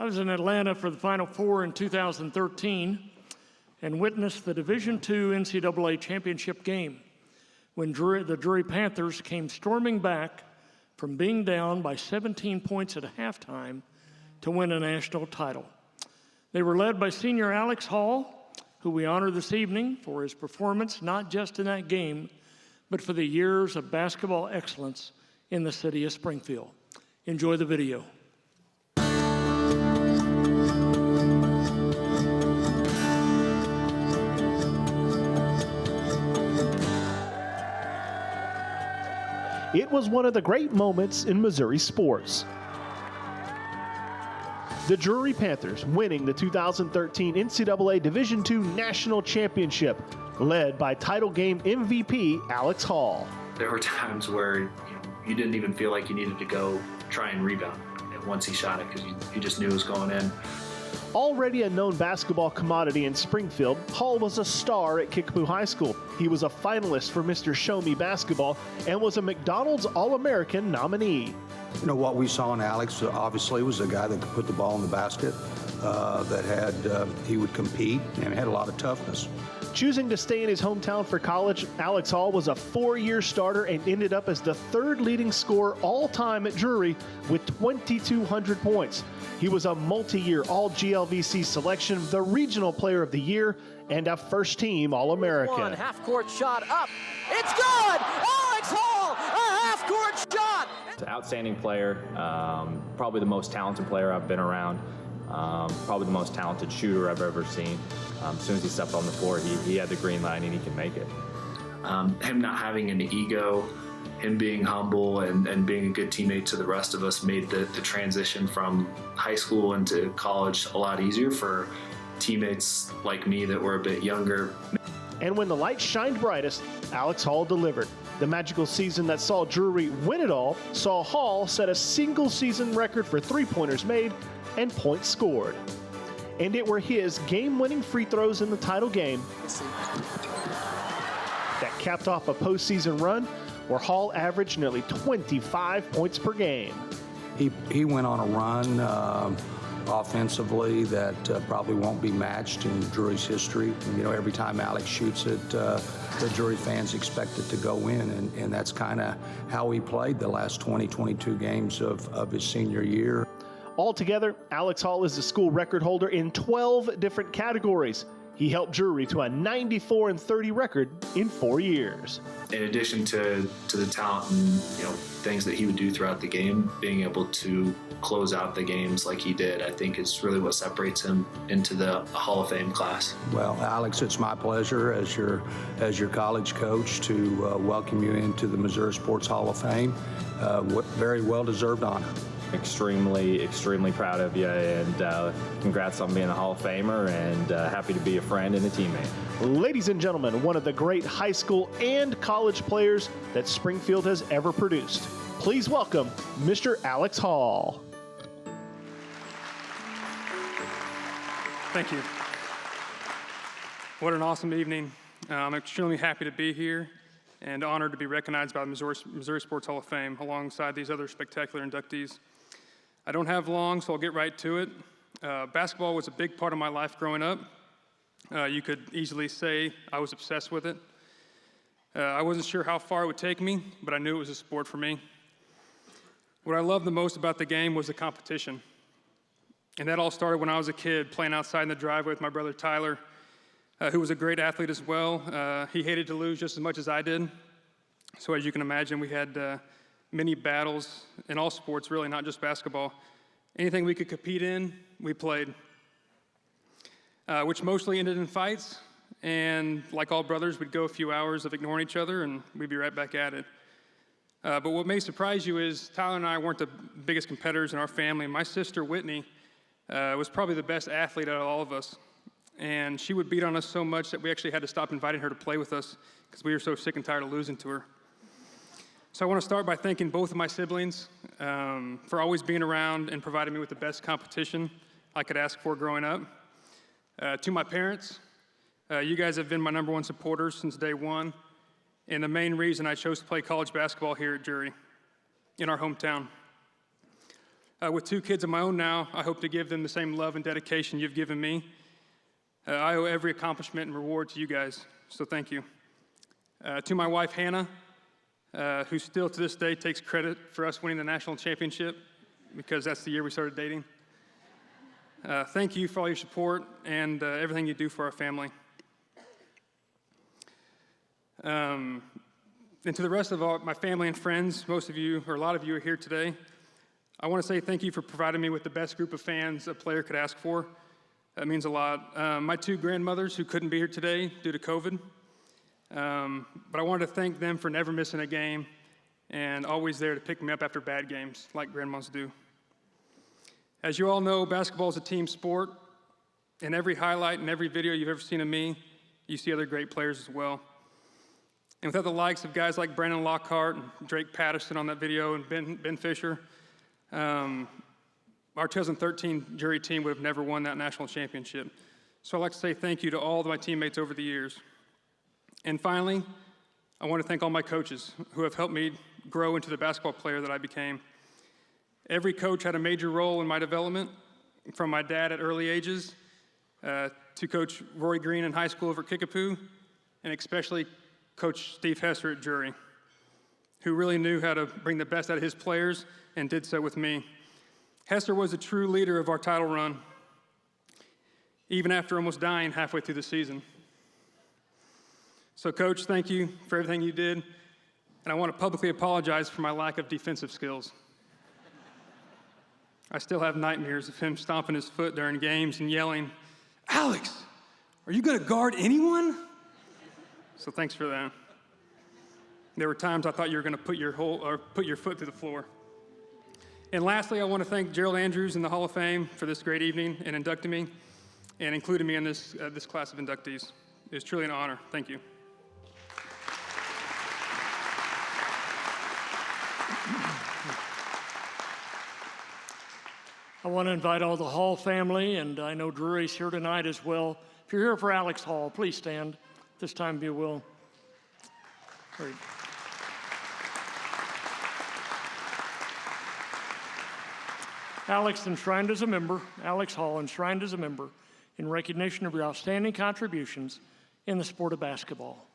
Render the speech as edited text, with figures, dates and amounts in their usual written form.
I was in Atlanta for the Final Four in 2013 and witnessed the Division II NCAA championship game when the Drury Panthers came storming back from being down by 17 points at halftime to win a national title. They were led by senior Alex Hall, who we honor this evening for his performance not just in that game, but for the years of basketball excellence in the city of Springfield. Enjoy the video. It was one of the great moments in Missouri sports. The Drury Panthers winning the 2013 NCAA Division II National Championship, led by title game MVP Alex Hall. There were times where you didn't even feel like you needed to go try and rebound once he shot it because you just knew it was going in. Already a known basketball commodity in Springfield, Hall was a star at Kickapoo High School. He was a finalist for Mr. Show Me Basketball and was a McDonald's All-American nominee. You know, what we saw in Alex obviously was a guy that could put the ball in the basket, he would compete and had a lot of toughness. Choosing to stay in his hometown for college, Alex Hall was a 4-year starter and ended up as the third leading scorer all-time at Drury with 2,200 points. He was a multi-year All-GLVC selection, the Regional Player of the Year, and a first-team All-American. One half-court shot up. It's good! Alex Hall, a half-court shot! Outstanding player, probably the most talented player I've been around, probably the most talented shooter I've ever seen. As soon as he stepped on the floor, he had the green light and he can make it. Him not having an ego, him being humble and being a good teammate to the rest of us made the transition from high school into college a lot easier for teammates like me that were a bit younger. And when the light shined brightest, Alex Hall delivered. The magical season that saw Drury win it all saw Hall set a single-season record for three-pointers made and points scored. And it were his game-winning free throws in the title game that capped off a postseason run where Hall averaged nearly 25 points per game. He went on a run offensively that probably won't be matched in Drury's history. You know, every time Alex shoots it, the Drury fans expect it to go in, and that's kind of how he played the last 22 games of his senior year. Altogether, Alex Hall is the school record holder in 12 different categories. He helped Drury to a 94-30 record in 4 years. In addition to the talent and things that he would do throughout the game, being able to close out the games like he did, I think is really what separates him into the Hall of Fame class. Well, Alex, it's my pleasure as your college coach to welcome you into the Missouri Sports Hall of Fame. Very well-deserved honor. Extremely proud of you, and congrats on being a Hall of Famer, and happy to be a friend and a teammate. Ladies and gentlemen, one of the great high school and college players that Springfield has ever produced. Please welcome Mr. Alex Hall. Thank you. What an awesome evening. I'm extremely happy to be here and honored to be recognized by the Missouri Sports Hall of Fame alongside these other spectacular inductees. I don't have long, so I'll get right to it. Basketball was a big part of my life growing up. You could easily say I was obsessed with it. I wasn't sure how far it would take me, but I knew it was a sport for me. What I loved the most about the game was the competition. And that all started when I was a kid playing outside in the driveway with my brother Tyler, who was a great athlete as well. He hated to lose just as much as I did. So as you can imagine, we had many battles in all sports, really, not just basketball. Anything we could compete in, we played, which mostly ended in fights. And like all brothers, we'd go a few hours of ignoring each other, and we'd be right back at it. But what may surprise you is Tyler and I weren't the biggest competitors in our family. My sister, Whitney, was probably the best athlete out of all of us. And she would beat on us so much that we actually had to stop inviting her to play with us because we were so sick and tired of losing to her. So I want to start by thanking both of my siblings for always being around and providing me with the best competition I could ask for growing up. To my parents, you guys have been my #1 supporters since day one, and the main reason I chose to play college basketball here at Drury, in our hometown. With 2 kids of my own now, I hope to give them the same love and dedication you've given me. I owe every accomplishment and reward to you guys, so thank you. To my wife, Hannah, who still to this day takes credit for us winning the national championship, because that's the year we started dating. Thank you for all your support and everything you do for our family. And to the rest of my family and friends, most of you, or a lot of you are here today, I want to say thank you for providing me with the best group of fans a player could ask for. That means a lot. My 2 grandmothers who couldn't be here today due to COVID, but I wanted to thank them for never missing a game and always there to pick me up after bad games, like grandmas do. As you all know, basketball is a team sport. In every highlight and every video you've ever seen of me, you see other great players as well. And without the likes of guys like Brandon Lockhart and Drake Patterson on that video and Ben Fisher, our 2013 jury team would have never won that national championship. So I'd like to say thank you to all of my teammates over the years. And finally, I want to thank all my coaches who have helped me grow into the basketball player that I became. Every coach had a major role in my development, from my dad at early ages to Coach Roy Green in high school over at Kickapoo, and especially Coach Steve Hester at Jury, who really knew how to bring the best out of his players and did so with me. Hester was a true leader of our title run, even after almost dying halfway through the season. So, Coach, thank you for everything you did, and I want to publicly apologize for my lack of defensive skills. I still have nightmares of him stomping his foot during games and yelling, "Alex, are you going to guard anyone?" So thanks for that. There were times I thought you were going to put your foot through the floor. And lastly, I want to thank Gerald Andrews in the Hall of Fame for this great evening and inducting me and including me in this class of inductees. It was truly an honor. Thank you. I want to invite all the Hall family, and I know Drury's here tonight as well. If you're here for Alex Hall, please stand. This time, if you will. Great. Alex Hall, enshrined as a member, in recognition of your outstanding contributions in the sport of basketball.